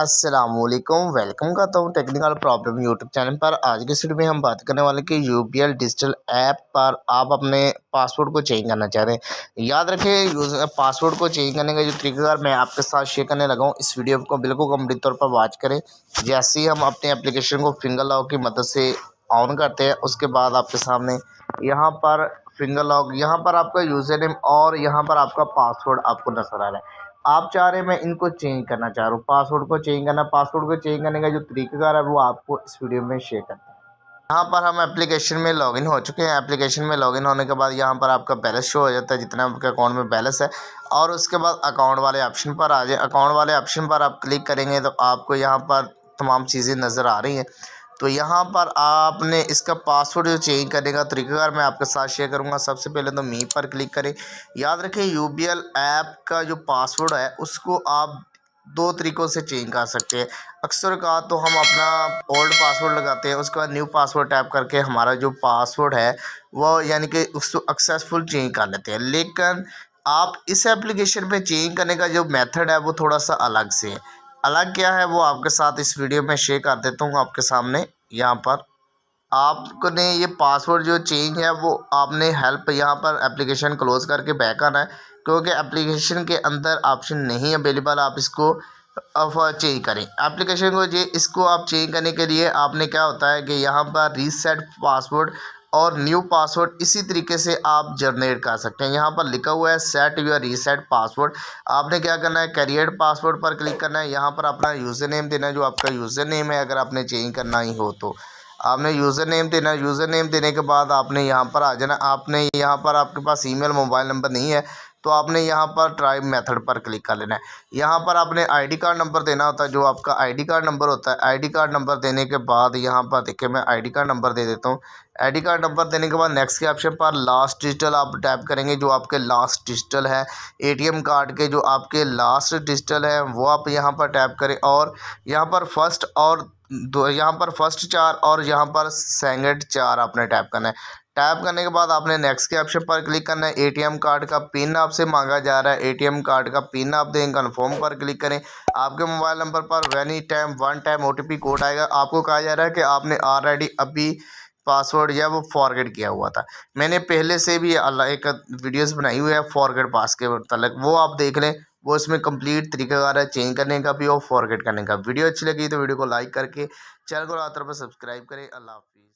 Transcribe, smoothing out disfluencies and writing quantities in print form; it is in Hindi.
अस्सलामुअलैकुम, वेलकम करता हूँ टेक्निकल प्रॉब्लम यूट्यूब चैनल पर। आज की वीडियो में हम बात करने वाले कि यूबीएल डिजिटल ऐप पर आप अपने पासवर्ड को चेंज करना चाह रहे हैं। याद रखें, यूजर पासवर्ड को चेंज करने का जो तरीका मैं आपके साथ शेयर करने लगा हूँ, इस वीडियो को बिल्कुल कंप्लीट तौर पर वॉच करें। जैसे ही हम अपने एप्लीकेशन को फिंगर लॉक की मदद से ऑन करते हैं, उसके बाद आपके सामने यहाँ पर फिंगर लॉक, यहाँ पर आपका यूज़र नेम और यहाँ पर आपका पासवर्ड आपको नजर आ रहा है। आप चाह रहे हैं मैं इनको चेंज करना चाह रहा हूँ, पासवर्ड को चेंज करना। पासवर्ड को चेंज करने का जो तरीकाकार है वो आपको इस वीडियो में शेयर करते हैं। यहाँ पर हम एप्लीकेशन में लॉगिन हो चुके हैं। एप्लीकेशन में लॉगिन होने के बाद यहाँ पर आपका बैलेंस शो हो जाता है, जितना आपके अकाउंट में बैलेंस है। और उसके बाद अकाउंट वाले ऑप्शन पर आ जाए। अकाउंट वाले ऑप्शन पर आप क्लिक करेंगे तो आपको यहाँ पर तमाम चीज़ें नज़र आ रही हैं। तो यहाँ पर आपने इसका पासवर्ड जो चेंज करने का तरीकाकार मैं आपके साथ शेयर करूँगा। सबसे पहले तो मी पर क्लिक करें। याद रखें, यूबीएल ऐप का जो पासवर्ड है उसको आप दो तरीक़ों से चेंज कर सकते हैं। अक्सर का तो हम अपना ओल्ड पासवर्ड लगाते हैं, उसके बाद न्यू पासवर्ड टाइप करके हमारा जो पासवर्ड है वो यानी कि उसको सक्सेसफुल चेंज कर लेते हैं। लेकिन आप इस एप्लीकेशन पे चेंज करने का जो मेथड है वो थोड़ा सा अलग से है। अलग क्या है वो आपके साथ इस वीडियो में शेयर कर देता हूँ आपके सामने। यहाँ पर आपने ये पासवर्ड जो चेंज है वो आपने हेल्प यहाँ पर एप्लीकेशन क्लोज करके बैक आना है, क्योंकि एप्लीकेशन के अंदर ऑप्शन नहीं अवेलेबल आप इसको चेंज करें। एप्लीकेशन को इसको आप चेंज करने के लिए आपने क्या होता है कि यहाँ पर रीसेट पासवर्ड और न्यू पासवर्ड इसी तरीके से आप जनरेट कर सकते हैं। यहाँ पर लिखा हुआ है सेट योर रीसेट पासवर्ड। आपने क्या करना है, क्रिएट पासवर्ड पर क्लिक करना है। यहाँ पर अपना यूज़र नेम देना है, जो आपका यूज़र नेम है। अगर आपने चेंज करना ही हो तो आपने यूज़र नेम देना। यूज़र नेम देने के बाद आपने यहाँ पर आ जाना। आपने यहाँ पर आपके पास ईमेल मोबाइल नंबर नहीं है तो आपने यहाँ पर ट्राई मेथड पर क्लिक कर लेना है। यहाँ पर आपने आईडी कार्ड नंबर देना होता है, जो आपका आईडी कार्ड नंबर होता है। आईडी कार्ड नंबर देने के बाद यहाँ पर देखिए मैं आईडी कार्ड नंबर दे देता हूँ। आईडी कार्ड नंबर देने के बाद नेक्स्ट के ऑप्शन पर लास्ट डिजिटल आप टाइप करेंगे, जो आपके लास्ट डिजिटल है एटीएम कार्ड के, जो आपके लास्ट डिजिटल है वो आप यहाँ पर टाइप करें। और यहाँ पर फर्स्ट और यहाँ पर फर्स्ट 4 और यहाँ पर सेकंड 4 आपने टाइप करना है। टाइप करने के बाद आपने नेक्स्ट के ऑप्शन पर क्लिक करना है। एटीएम कार्ड का पिन आपसे मांगा जा रहा है, एटीएम कार्ड का पिन आप दें, कन्फर्म पर क्लिक करें। आपके मोबाइल नंबर पर वन टाइम ओटीपी कोड आएगा। आपको कहा जा रहा है कि आपने ऑलरेडी अभी पासवर्ड या वो फॉरगेट किया हुआ था। मैंने पहले से भी एक वीडियोस बनाई हुई है फॉरगेट पास के मतलब, वो आप देख लें। वो इसमें कंप्लीट तरीका आ रहा है चेंज करने का भी और फॉरगेट करने का। वीडियो अच्छी लगी तो वीडियो को लाइक करके चैनल को सब्सक्राइब करें। अल्लाह हाफिज़।